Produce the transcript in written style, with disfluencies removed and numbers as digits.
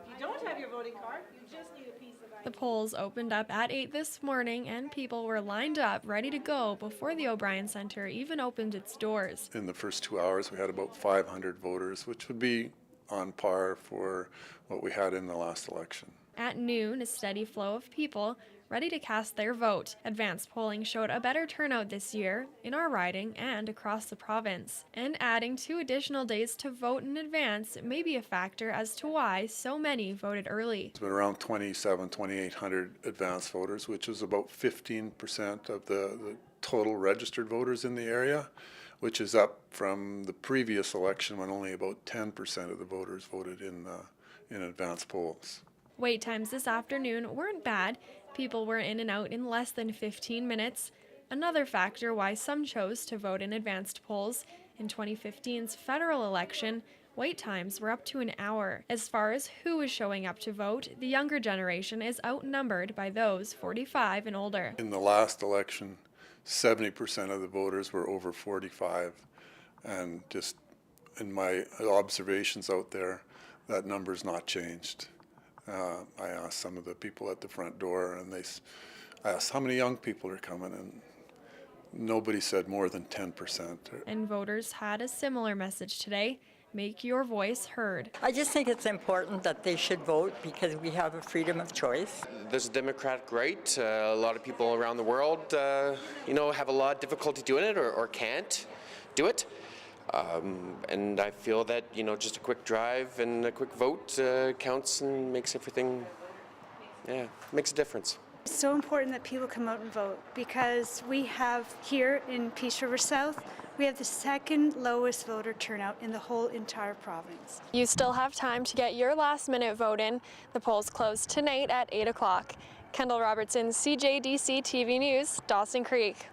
If you don't have your voting card, you just need a piece of ID. The polls opened up at 8 this morning and people were lined up ready to go before the O'Brien Centre even opened its doors. In the first 2 hours, we had about 500 voters, which would be on par for what we had in the last election. At noon, a steady flow of people ready to cast their vote. Advanced polling showed a better turnout this year in our riding and across the province. And adding 2 additional days to vote in advance may be a factor as to why so many voted early. It's been around 2,800 advanced voters, which is about 15% of the total registered voters in the area, which is up from the previous election when only about 10% of the voters voted in advanced polls. Wait times this afternoon weren't bad. People were in and out in less than 15 minutes. Another factor why some chose to vote in advanced polls. In 2015's federal election, wait times were up to an hour. As far as who is showing up to vote, the younger generation is outnumbered by those 45 and older. In the last election, 70% of the voters were over 45, and just in my observations out there, that number's not changed. I asked some of the people at the front door, and I asked how many young people are coming, and nobody said more than 10%. And voters had a similar message today. Make your voice heard. I just think it's important that they should vote because we have a freedom of choice. There's a democratic right. A lot of people around the world, have a lot of difficulty doing it or can't do it. And I feel that, just a quick drive and a quick vote counts and makes everything, makes a difference. It's so important that people come out and vote because we have here in Peace River South, we have the second lowest voter turnout in the whole entire province. You still have time to get your last-minute vote in. The polls close tonight at 8 o'clock. Kendall Robertson, CJDC-TV News, Dawson Creek.